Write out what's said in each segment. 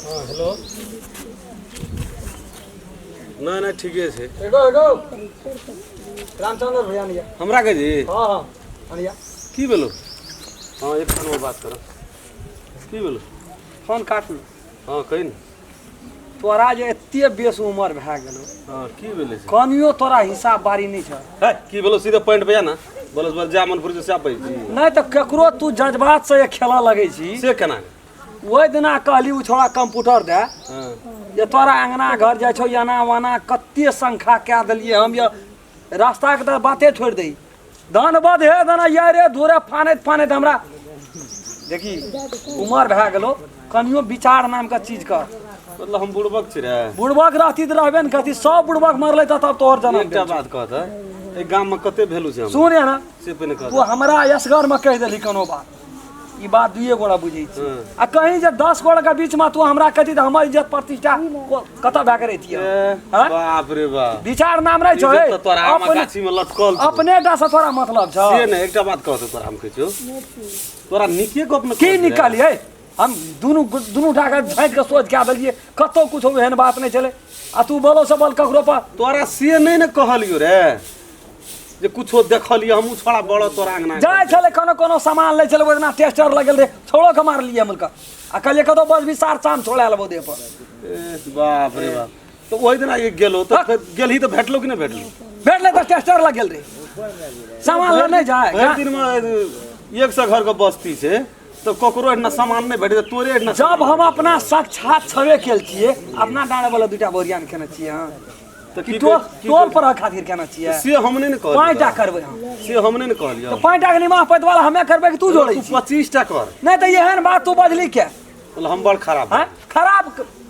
हाँ हेलो ना ना ठीक है से एगो एगो रामचंद्र भैया निया हमरा के जी हाँ हाँ अनिया की बोलो हाँ एक फोन में बात करो की बोलो फोन काट लो हाँ कही ना तोरा जे एते बेस उम्र भए गेलो हाँ की बोले से कनियो तोरा हिसाब बारी नहीं छ है की बोलो सीधे पॉइंट पे जा ना बोलो बस जा मनपुर से आप जी नहीं तो केकरो तू जज्बात से खेला लगे छी से केना ओहि दिना कहली उ छोड़ा कंप्यूटर दे हाँ ये तोरा अंगना घर जाइ छौ याना वाना कते संख्या कए देलिए हम ये रास्ता के तो बाते छोड़ दई धन बद हे दना ये रे दूरे फानैत फानैत हमरा देखी उम्र भए गेलो कनियो विचार नाम का चीज का मतलब हम बुड़बक छी रे बुड़बक रहती तो रहबे न करती सब बुड़बक मरले तब तोहर जन्म एकटा बात कहत है ए गांव में कते भेलू छै हम सुन या ना से पे ने कहत तू हमरा यसगर में कह देली कोनो बात ई बात दुइए गोड़ा बुझै छी हाँ। आ कहीं जे 10 गोड़ा के बीच में तू हमरा कहती त हमर इज्जत प्रतिष्ठा कत भए करे थी बाप रे बाप विचार नाम रहे छो इज्जत तो तोरा आम गाछी में लटकल छौ। अपने टा से थोड़ा मतलब छ से ने एकटा बात कहत तोरा हम कहै छौ तोरा निके गप में की निकालिए हम दुनू ढाका झाँट के सोच के देलिए कतो कुछ एहन बात नहीं चले आ तू बोलो से बोल ककरो पर तोरा से नहीं ने कहलियो रे जे कुछो देखलिए हमहू छोड़ा बड़ो तोरा अंगना जाय चले कोनो कोनो सामान ले चले ओना टेस्टर लगल रे छोड़ो के मार लिए मुल्का आ कहलिए कतो बस भी सार चाम छोड़ा लेबो दे पर बाप रे बाप तो ओहि दिन एक गेलो तो फिर गेलही तो भेटलो कि नहीं भेटलो भेटले तो टेस्टर लगल रे सामान ले नहीं जाए भरि दिन में 100 घर के बस्ती छै तो ककरो एतना सामान नहीं भेटे तोरे एतना जब हम अपना साक्षात छबे केल छिए अपना डाँडे वाला दूटा बोरिया में खेने छिए हां तो कि टोल पर खातिर केना छिए से हम नहीं ने कहलियो पाँचटा करबै हम से हम नहीं ने कहलियो तो पाँचटा के निमाह पैत वाला हमें करबै कि तू जोड़ै तू छी 25 टा कर नहीं तो एहन बात तू बजली के बोल हम बड़ खराब हैं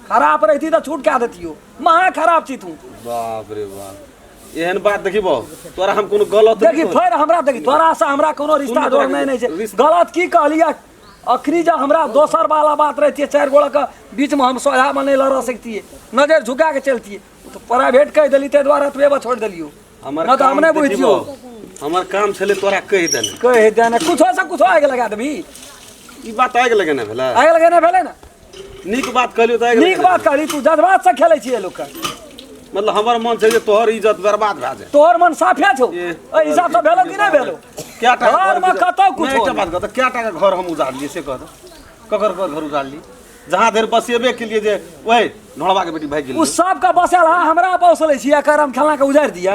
खराब रहती तो छूट के देतियो महा खराब छी तू बाप रे बाप एहन बात देखिबो तोरा हम कोनो गलत देखी फिर हमरा देखी तोरा से हमरा कोनो रिश्ता जोड़ने नहीं छै गलत की कहलिया अखरी जब हमरा दोसर वाला बात रहती है 4 गोड़ा के बीच में हम सोया में नहीं लड़ सकती नजर झुका के चलती तो प्राइवेट कह देली ते द्वारा तू छोड़ देलियो हमर ना तो हमने बुझियो हमर काम छले तोरा कह देने कुछो से कुछो आगे लगा देबी ई बात आगे लगे ना भेला आगे लगे ना भेले ना नीक बात कहलियो तो आगे नीक बात कहली तू जज्बात से खेले छिए लोग का मतलब हमर मन छै जे तोहर इज्जत बर्बाद भए जाए तोहर मन साफे छौ ए हिसाब से भेलो कि नहीं भेलो क्या टाका घर में कतो कुछ एकटा बात कहत क्या टाका घर हम उजाड़लिए से कहत ककर घर उजाड़ली जहां देर बसेबे के लिए जे ओए ढोलवा के बेटी भाग गेल उस सब का बसेल हमरा बसले छिए करम खेला के उजाड़ दिया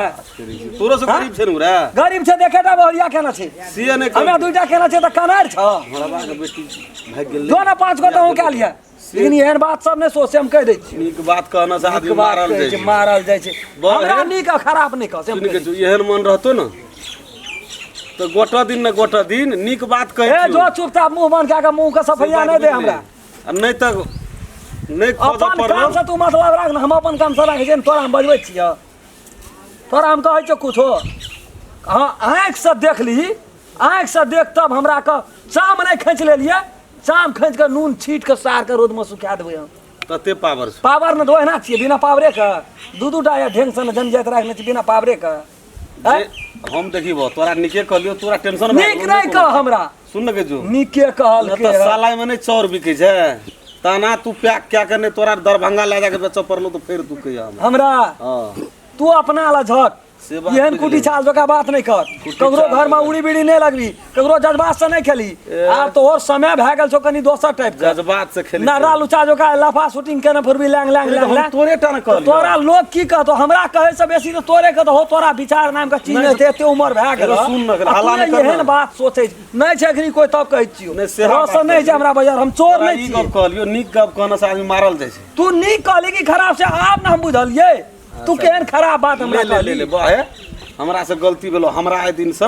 तोरो से गरीब छै नु रे गरीब छे देखेटा बोरिया केना छे से ने हमरा दुइटा केना छे त कनार छ ढोलवा के बेटी भाग गेल दो ना 5 गो तो हम के लिया लेकिन एहन बात सब ने सोचे हम कह दै छी नीक बात कहना से आदमी मारल जाय छै हमरा नीक आ खराब नहीं कह से सुन के जो एहन मन रहतो न तो गोटा दिन नीक बात कहे ए जो चुपचाप मुंह बंद के मुंह का सफैया नहीं दे हमरा नहीं तक नहीं खोज अपन पर काम से तू मतलब राख हम अपन काम से राखे छै तोरा हम बजबै छियै तोरा हम कहै छ कुछो हां आंख से देख ली आंख से देख तब हमरा का चाम नहीं खींच लेलिए चाम खींच के नून छीट के सार के रोद में सुखा देबै हम तते पावर पावर न दोहना छियै बिना पावरे का दू टा या ढेंग से जनजात राखने छी बिना पावरे का हम देखिबो तोरा निके कहलियो तोरा टेंशन नीक नहीं कह हमरा सुन न के जो निके कहल न तो साला में नहीं चौर बिकै छै तना तू पैक क्या करने तोरा दरभंगा ले जाके बेचो पड़लो तो फिर तू कहिया हमरा हां तू अपना ला झक एहन कुटी चाल जोका बात नहीं कर ककरो घर में उड़ी बीड़ी नहीं लगबी ककरो जज्बात से नहीं खेली आ तोहर समय भए गेल छो कनी दोसर टाइप के जज्बात से खेली नारा लुचा जोका लफा शूटिंग केने फिर भी लैंग लैंग तोरे टा न कहलियो तोरा लोग की कहतो हमरा कहे से बेसी तो तोरे के हो तोरा विचार नाम का चीज नहीं एते उम्र भए गेल सुन न हल्ला नहीं कर एहन बात सोचे नहीं छै अखरी कोई तब कहै छियो नहीं से रोशन नहीं छै हमरा बाजार हम चोर नहीं ई छी गप कहलियो नीक गप कहना से आदमी मारल जाय छै तू नीक कहली कि खराब से आब न हम बुझलिए तू केहन खराब बात हमरा कहली बाहे हमरा से गलती भेलो हमरा आइ दिन से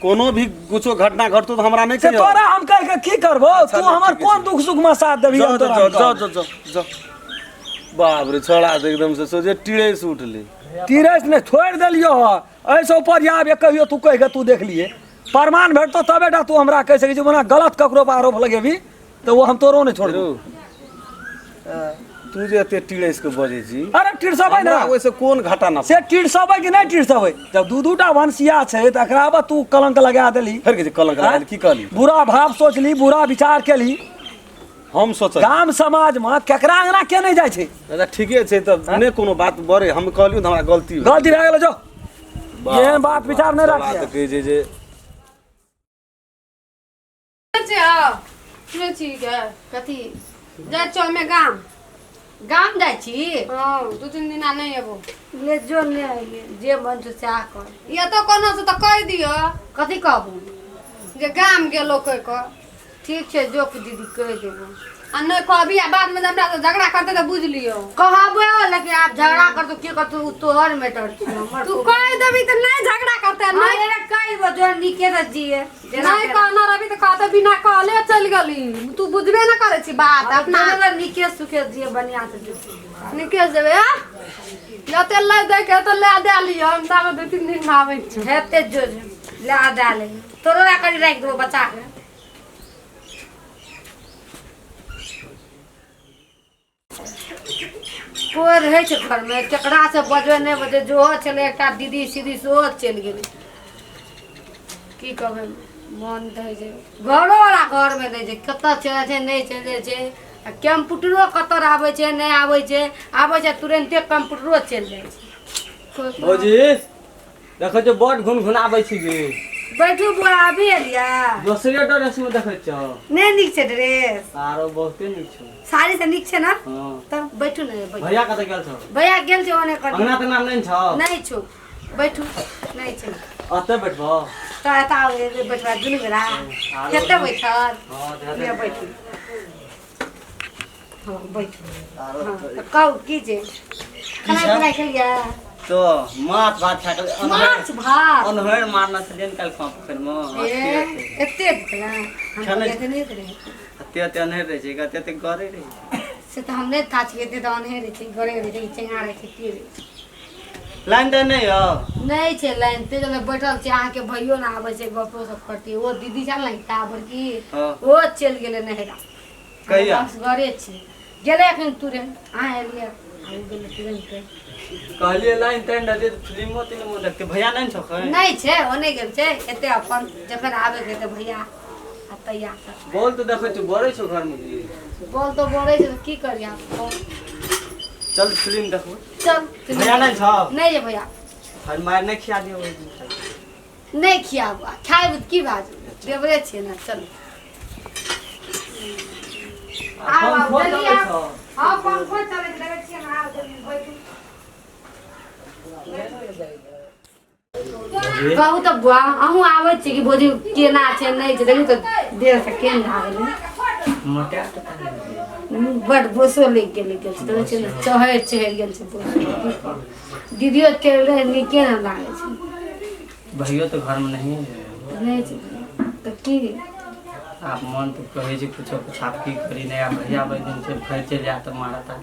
कोनो भी कुछो घटना घटतो तो हमरा नहीं से कहियो तोरा हम कह के की करबो तू हमर कोन दुख सुख में साथ देबी हम तोरा जा बाप रे छोड़ा दे एकदम से सोचे टीड़े से उठले तीरस ने छोड़ देलियो ऐसे ऊपर आब कहियो तू कह के तू देख लिए प्रमाण भेटतो तबेटा तू हमरा कह सकै छी मना गलत ककरो पर आरोप लगेबी तो वो हम तोरो नहीं छोड़बो तू जे एते टीड़े से बजे छी अरे टिरसबै ना ओइसे कोन घाटा ना से टिरसबै कि नहीं टिरसबै जब दूटा वंशिया छै त एकरा बा तू कलंक लगा देली फिर के कलंक लगा की कहली बुरा भाव सोचली बुरा विचार केली हम सोच गाम समाज में केकरा अंगना के नहीं जाय छै दादा ठीके छै त ने कोनो बात बरे हम कहलियो त हमरा गलती गलती भए गेल जो एहन बात विचार नहीं बात राखिए कहे जे ठीक है कथी जाइ छौ हमे गाम जाइ छी हाँ 2-3 दिन नहीं एबो ले जो ले आइए जे मन से सएह कर ये तो कोनो से तो कह दियो कथी कहबू जे गाम गेलो कोई को ठीक छै जो कि दीदी कह देबो आ नहीं कहबी आ बाद में हमरा से झगड़ा करते तो बुझ लियो कहबो लेकिन आप झगड़ा कर तो के कर तू तोहर मैटर छै हमर तू कह देबी तो नहीं झगड़ा करते नहीं नहीं कहिबो जो निके से जिए नहीं कहना रवि तो कहते बिना कहले चल गली तू बुझबे ना करे छी बात अपना अपना निके सुखे जिए बढ़िया से जो निकल जेबे जते ले दे के तो ले दे लियो हम दाम 2-3 दिन में आबै छी हेते जो ले आ डाले तोरो ला करी राख दो बच्चा के कोई रहे छै घर में केकरा से बजबे नहीं बजे जो चले एक दीदी सीधी सेहो चल गेलै की कहबै मन दे जे घरो वाला घर में दे जे कतऽ चले छै नहीं चले छै आ कंप्यूटरो कतऽ आबै छै नहीं आबै छै तुरंते कंप्यूटरो चल जाइ छै भौजी देखो जो बड़ घुनघुनाबै छी गे बैठू बुआ अभी एलिया दोसरे ड्रेस में देखै छ नहीं नीक छै ड्रेस आरो बहुते नीक छ साड़ी से नीक छै ना हां तब बैठू ना बैठू भैया कतऽ गेल छ भैया गेल छै ओने कर अंगना तंगना नहीं छ नहीं छौ बैठू नहीं छै अतऽ बैठबो तो एता बैठवा दुनू बेरा खेते बैठल हां ले बैठू हां बैठू हां तो कहू की छै खाना बनाइ खेलिया तो माछ भात खा के माछ भात अनहर मारना से दिन काल पोखर में एते भला हम खाना- कहते नहीं रहे अते अनहर रहे छै कते ते गरे रहे से तो हम नहीं था छिए ते तो अनहे रहे छै गरे रहे छै चंगा रहे छै की रहे लाइन त नहीं हो नहीं छै लाइन ते जने बैठल छै अहाँ के भइयो ना आबै छै गपो सब करती ओ दीदी छल नहीं ता बड़की हां ओ चल गेले नहेरा कहिया? बस घरे छै गेले एखन तुरंत अहाँ एलिए हम गेले तुरंत कहलिए लाइन तैन दे फिल्मो तिल्मो देखते भैया नहीं छ खै नहीं छै ओने गेल छै एते अपन जखन आबे के त भैया आ तैयार कर बोल तो देखै छ बड़े छ घर में बोल तो बोले छै की करिया चल फिल्म देखो चल भैया नहीं छ नहीं है भैया हर मार नहीं खिया दियो ओइ दिन नहीं खियाबा खाइब की बात देवरे छै ना चल अपन फोन जल्दी छ हां पंखो चले देवे छियै ना जल्दी बैठू कहू तो बुआ अहूँ आबै छी कि भोजी केना छै नहीं छै देखी तो देर से केन भा गेलै मोटा बड़ बोसो लग गेल तो छै ना चढ़ गेल छै बोसो दीदियो चल रहे नीके ना लागे छै भैया तो घर में नहीं है नहीं छै तो की आप मन तो कहे जी कुछ कुछ आप की करी नया भैया भाई दिन से घर चले जा तो मारा था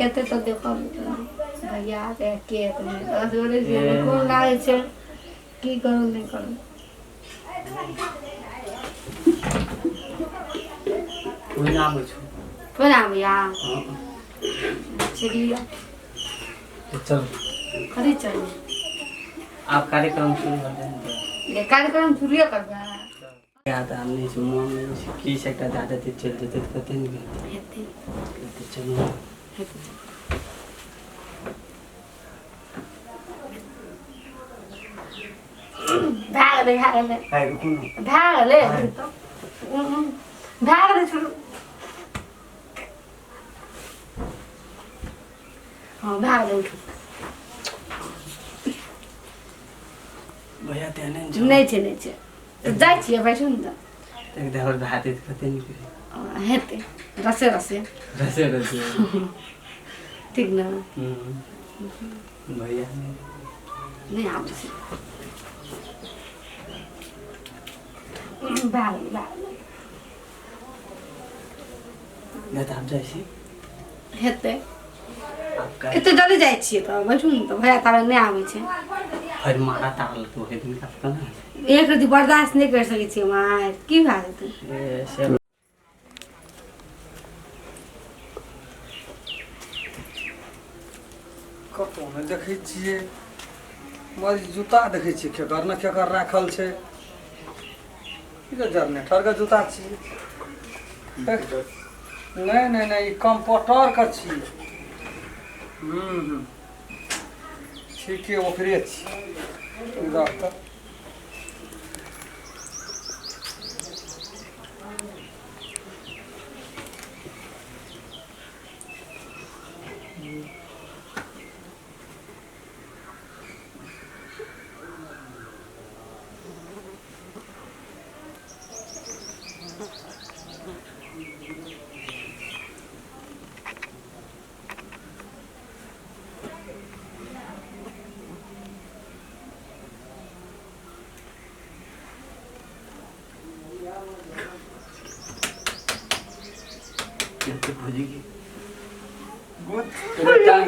एते तो देखो भैया के अजोरे से कोन लागे छै की करू नहीं करू कोई ना बुझो कोन आ भैया चलिए चल खरी चल आप कार्यक्रम शुरू कर देंगे ये कार्यक्रम शुरू करबा क्या था हमने सुनो में की सकता दादा ते चल देते कहते नहीं हेते कहते चलो भागले है रुको भागले भागले शुरू हाँ भागले उठो भैया ते नहीं छै तो जाइ छियै बैठू न एक देवर भाते कहते नहीं हेते रसे रसे रसे रसे ठीक ना भैया नहीं आबै छै भागले मैं तो आप जैसी हेते आपका एते जल्दी जाइ छियै तऽ बैठू न तऽ भैया तारे नहीं आबै छै फिर मारा ताल तो है दिन का ना एक रति बर्दाश्त नहीं कर सकै छियै मार की भए जेतै ये से कतौ ने देखै छियै मरी जूता देखै छियै केकर ने केकर राखल छै ई तो जरनेटर के जूता छियै नहीं नहीं नहीं कंप्यूटर का छी ठीक है ओकरे छी डॉक्टर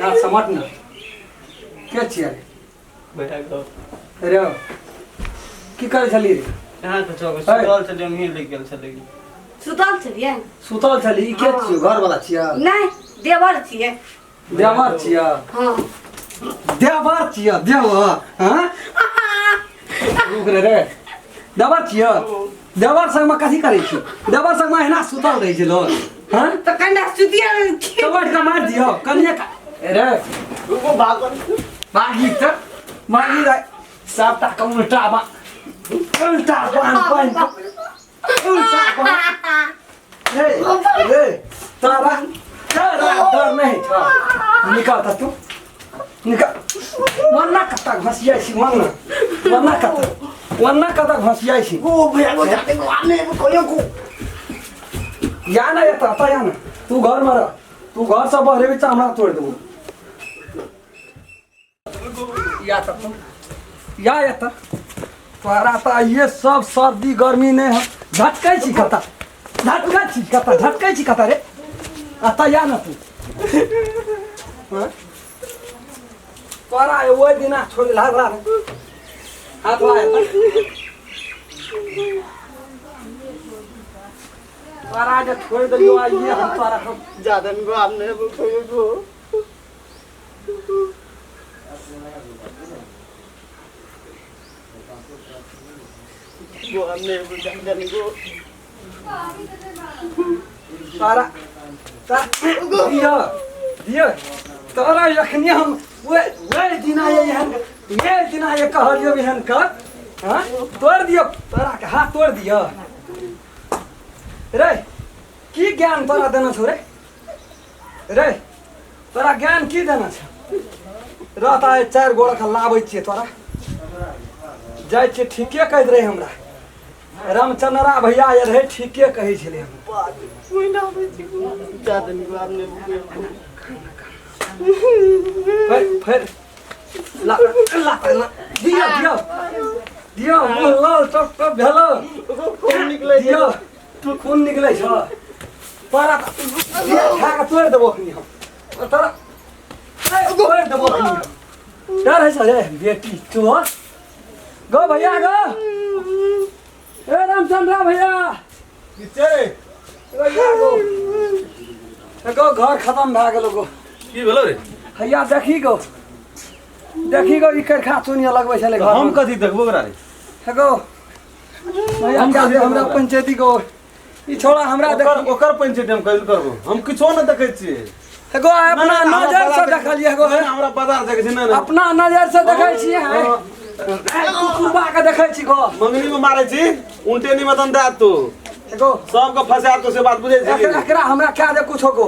हाथ समझ ना क्या छिया रे की करे छली रे सुतल छलिए सुतल छली के छियो घर वाला छिया नहीं देवर छिए देवर छिया हाँ देवर छिया देवर हां रुक रे देवर छिया देवर संग में कथी करे छी देवर संग में एना सुतल रही छै लोग हां तो कंडा सुतिया कबट का मार दियो कनिया का रे रुको भागी त मागी रे सापटा का उल्टा पान उल्टा पान रे तारा डर नहीं था निकाल ता तू निकाल वरना कता घसिया छी वरना कता घसिया छी ओ भैया को जाते को आने कोयो को या ना ये ता या ना तू घर में रह तू घर से बहरे भी चामड़ा तोड़ दो या ता तोरा ता ये सब सर्दी गर्मी ने है झटकै छी कता रे आता या ना तू हां तोरा ओइ दिना छोड़ लागला रे हाथ लाए तोरा जे छोड़ दियो आ ये हम तोरा ज्यादा को हमने को वो हमने ज्यादा को तारा दियो तोरा यखनी हम वे दिना ये कहलियो बिहन कर हां तोड़ दियो तोरा के हाथ तोड़ दियो रे की ज्ञान तोरा देना छौ रे तोरा ज्ञान की देना छ रहता है चार गोड़ का लाबै छियै तोरा जाय छियै ठीके कहि रहे हमरा रामचंद्रा भैया ये रहे ठीके कहि छले हम कोई ना ज्यादा को हमने फिर ला दियो लाल टप भेलो खून निकले दियो तू खून निकले छ पारा खा के तोड़ देबो खनी हम तोरा तोड़ देबो खनी डर है सरे बेटी चोर गो भैया गो ए रामचंद्रा भैया किचे गो घर खत्म भए गेलो गो की भेलो रे हैया देखी गो ई करखा चुनिया लगबै छले घर हम कथी देखबो करा रे हेगो भैया क्या दे हमरा पंचायती को ई छोड़ा हमरा देख ओकर पंचायत हम कैल करबो हम किछो न देखै छियै हेगो अपना नजर से देखलिए हेगो हमरा बाजार देखै छी न अपना नजर से देखै छियै कुकुरबा के देखै छी गो मंगनी में मारै छी उल्टे नि मतन दे तू हेगो सब को फंसा तो से बात बुझै छी एकरा हमरा क्या दे कुछो को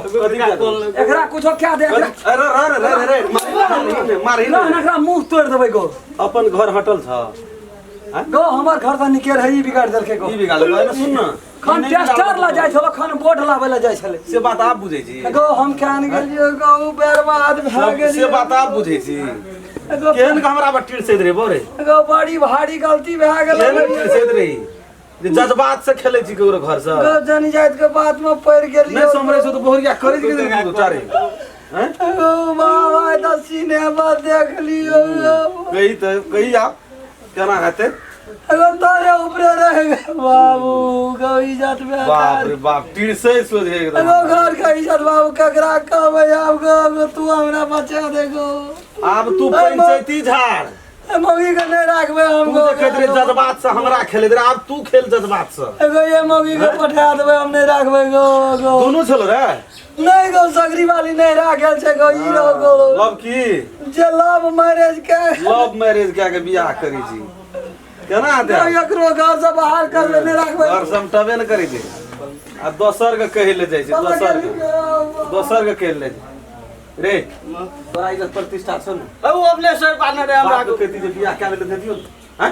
एकरा कुछो क्या दे अरे मारी ना एकरा मुंह तोड़ देबै गो अपन घर हटल छ गो हमर घर से निकेल है ई बिगाड़ देलकै गो ई बिगाड़ देलकै सुन न खन टेस्टर ला जाय छलो खन बोर्ड लाबै ला जाय छले से बात आप बुझै छी गो हम कान गेलियो गो बर्बाद भ गेलियो से बात आप बुझै छी केहन का हमरा बट्टीर से रे बोरे गो बड़ी भारी गलती भ गेलै केहन से रे जे जज्बात से खेलै छी केकरो घर से गो जनी जाइत के बात में पड़ गेलियो नहीं समरे से तो बोहरिया करे के दे चारे हैं गो बाबा त सिनेमा देख लियो कही आप केना हेतै गो तारे ऊपर रह गए बाबू गो इज्जत में बाप रे बाप टीर से सोझे एकदम गो घर का इज्जत बाबू ककरा कहबै आब गो तू हमरा बचा दे गो अब तू पंचायती झाड़ मौगी के नहीं रखबे तू हमको जे कहत रे जज्बात से हमरा खेले रे अब तू खेल जज्बात से एगो ये मौगी के पठा देबे हम नहीं रखबे गो गो दोनों छलो रे नहीं गो सगरी वाली नहीं राखल छै गो ई रो गो लव की जे लव मैरिज के लव मैरिज के बियाह करी छी केना आते एकरो घर से बाहर करबे नहीं रखबे घर से हम टबे न करी छी आ दोसर के कहि ले जाय छै दोसर के कहि ले रे तोरा इज्जत प्रतिष्ठा छ न वो अपने सर पाने रे हमरा बाप के कहती जे बियाह के ले दियो हैं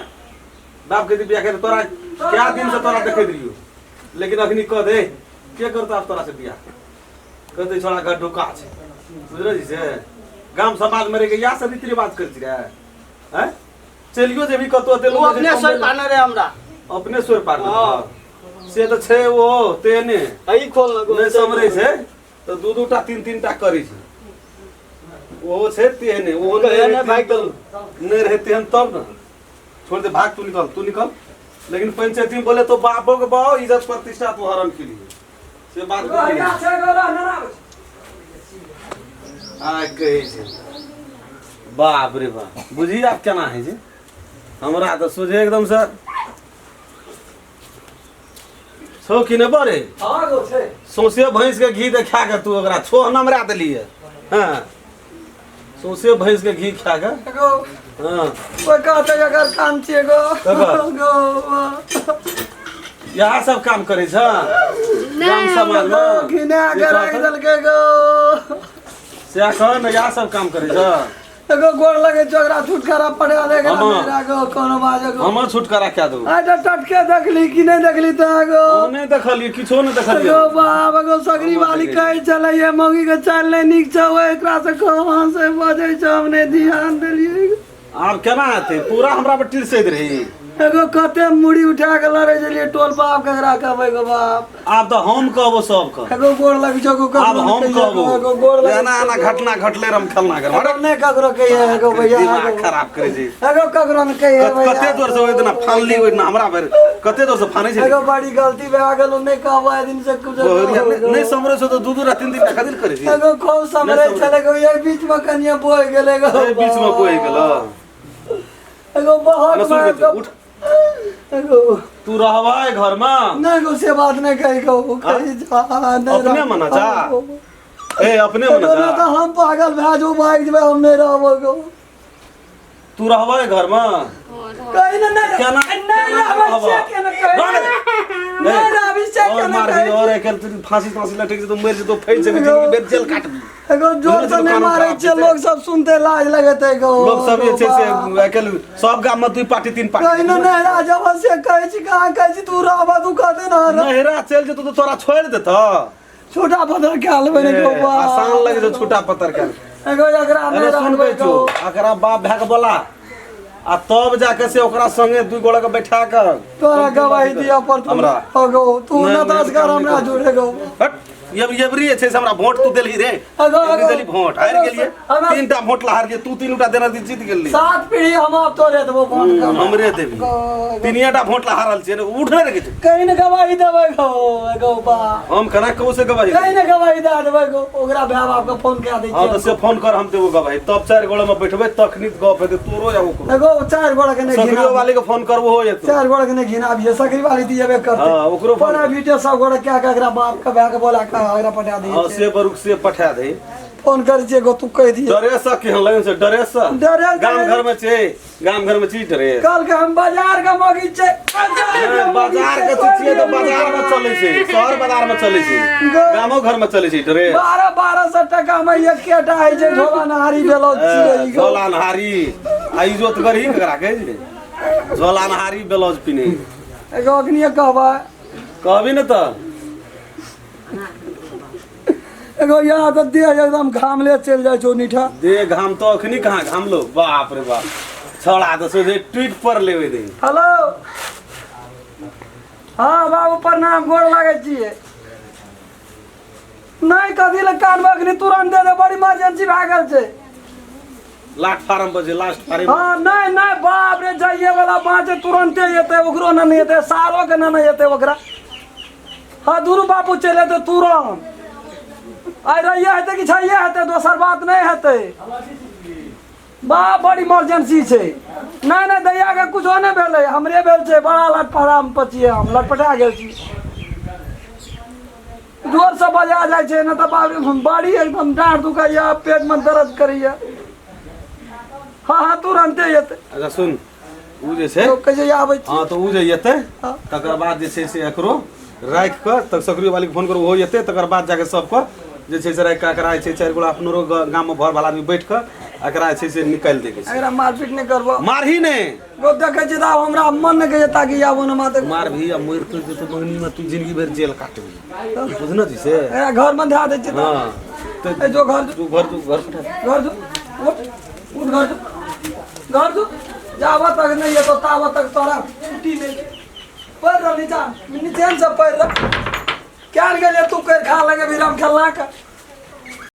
बाप के बियाह के तोरा क्या दिन से तोरा देखे दियो लेकिन अखनी कह दे के करता अब तोरा से बियाह कहते छोड़ा घर ढुका छै बुझलो जी से गांव समाज में रे या सब रीति रिवाज करती रे हैं चलियो जे भी कतो ते वो अपने सर पाने रे हमरा अपने स्वर पार से तो छे वो तेने आई खोल लगो नहीं समरे छे तो दू दूटा तीन तीन टा करी छे वो छे तेने वो ने भाग गल नहीं रहते हम तब ना छोड़ दे भाग तू निकल लेकिन पंचायती में बोले तो बापों के बाओ इज्जत प्रतिष्ठा तू हरण के लिए से बात कर आ कहे छे बाप रे बाप बुझी आप केना है जे हमरा तो सोझे एकदम से छो कि ने बरे हां गो छै सौसे भैंस के घी देखा के तू ओकरा छो नमरा देलिए हां सौसे भैंस के घी खा के गो हां कोई कहते अगर काम छिए गो गो यह सब काम करे छ गांव समाज में घिना के रख दल के गो से कह न यह सब काम करे छ एगो गोड़ लगे छगरा छुटकारा पड़े देगा मेरा गो कोनो बाजे गो हम छुटकारा क्या दो आ टटके देखली कि नहीं देखली त गो नहीं देखलिए किछो नहीं देखलिए गो बाप गो सगरी वाली कहे चले ये मौगी के चाल नहीं निक छ ओ एकरा से कहां से बजे छ हमने ध्यान देलिए आप केना आते पूरा हमरा पर टिरसैत रही एगो कते मुड़ी उठा के लड़े जलिए टोल बाप ककरा कहबै गो बाप आप तो हम कहबो सब कह एगो गोड़ लग छ गो अब हम कहबो एगो गोड़ लग एना एना घटना घटले रम खेलना कर अरे नहीं ककरो कहिए एगो भैया दिमाग खराब करे जी एगो ककरो न कहिए भैया कते दूर से इतना फानली ओइना हमरा पर कते दूर से फानै छै एगो बड़ी गलती भए गेल नहीं कहबो ए दिन से कुछ नहीं समरे से तो दू दू तीन दिन खातिर करे छी एगो खूब समरे चले गो ये बीच में कनिया बोल गेले गो ए बीच में कोई गेलो एगो बहुत उठ एगो तू रहबा घर में नहीं गो से बात नहीं कही गो कही जा नहीं अपने मना जा ए अपने मना तो जा हम पागल भए जो भाग जबे हम नहीं रहबो गो तू रहबा घर में कहीं नहीं क्या ना नहीं रहबो से के न कही नहीं रहबी से के और न मार कही दी और एकल फांसी लटक से तो मर से तो फेल से जिंदगी बेद जेल काट दी एगो जोर से नहीं मारे छे लोग सब सुनते लाज लगते गो लोग सब ये से एकल सब गांव में दुई पार्टी तीन पार्टी कहीं नहीं राजा से कहे छी कहां कहे छी तू रहबा तू कहते ना नहरा चल जे तो तोरा छोड़ देता छोटा पत्थर क्या लेबे ने गो आसान लगे तो छोटा पत्थर के एगो एकरा अरे नहीं सुन रहबे के छो एकरा बाप भए के बोला आ तब जाके से ओकरा संगे दुई गोड़ा के बैठा के तोरा गवाही दिया पर तू हमरा गो तू नहीं, न दस नहीं, कर नहीं, हमरा नहीं, जुड़े गो हट ये बरी छै से हमरा वोट तू देलही रे अगो, एबरी देली वोट हार गेलिए हमरा- तीनटा वोट ला हार गेल तू तीनटा देना दी जीत गेली सात पीढ़ी हम अब तोरे देबो फोन कर हमरे देबी तीनियाटा वोट ला हारल छै उठ नहीं रे किछु कहीं न गवाही देबे गो एगो बा हम कना कहू से गवाही कहीं न गवाही दे देबे गो ओकरा भाई बाप के फोन कए दै हां तो छी से फोन कर हम देबो गवाही तब चार गोड़ा में बैठबे तखनी गप हेते तोरो या ओकरो एगो चार गोड़ा के नहीं सकरियो घिना वाले के फोन करबो हो जेतो चार गोड़ा के नहीं घिना भी सकरी वाली दिएबे करते हां ओकरो फोन पूरा वीडियो सब गोड़ा क्या का एकरा बाप के भाई के बोला का एकरा पटा हां दी से बरुक से पठा दे फोन कर जे गो तू कह दिए ड्रेस के लगन से ड्रेस ड्रेस गांव घर में छे गांव घर में छी ड्रेस कल के हम बाजार का मौगी छे बाजार के छिए तो बाजार में चले छै शहर बाजार में चले छै गामो घर में चले छै ड्रेस 1200 टका में एक केटा है जे झोला नहारी बेलो छिए झोला नहारी आ इज्जत करही ककरा कहे छै झोला नहारी ब्लाउज पिने एगो अखनी कहबा कहबी न त एगो यहाँ तो दे एकदम घाम ले चल जाए छो नीठा दे घाम तो अखनी कहाँ घाम लो बाप रे बाप छड़ा तो सोचे ट्वीट पर लेवे दे हेलो हाँ बाबू प्रणाम गोड़ लागे छिए नहीं कथी ले कान बखनी तुरंत दे दे बड़ी इमरजेंसी भए गेल छै लास्ट फार्म बजे लास्ट फार्म हाँ नहीं बाप रे जाइए वाला बाँचे तुरंते एते ओकरो न नहीं एते सारो के न एते ओकरा हाँ दुनू बाबू चले तो तुरंत आई रहिए हेते कि छैये हेते दोसर बात नहीं हेते बा बड़ी इमरजेंसी छै नहीं दैया के कुछो नहीं भेलै हमरे भेल छै बड़ा लटपटा में पचिए हम लटपटा गेल छी जोर से बजा जाए छै न त बाड़ी एकदम डाँड़ दुखाइया पेट में दर्द करैया हाँ तुरंते येते अच्छा सुन उ जे छै कैसे आबै छी हाँ तो उ जे येते तकर बाद जे छै से एकरो राखि कऽ तक सकरी वाली के फोन करू ओहो येते तकर बाद जाके सबको जे छै से राखि कऽ एकरा जे छै चारि गोला अपनो गाम में भर वाला आदमी बैठ कऽ एकरा जे छै से निकालि दै के छै एकरा मारपीट नहीं करबो मारही नहीं वो देखे छी त हमरा मन नहीं कहै ताकि आबो न माते मार भी अब मर तो जे तो मंगनी में तू जिंदगी भर जेल काटबी बुझना जी से एकरा घर में धा दे छी त हां तो जो घर तू घर पठा घर जो उठ घर जो जावा तक नहीं है तो तावा तक तोरा छुट्टी नहीं पैर नीचा नीचे से पैर क्या गेले तू कर खा लगे विराम खेलना का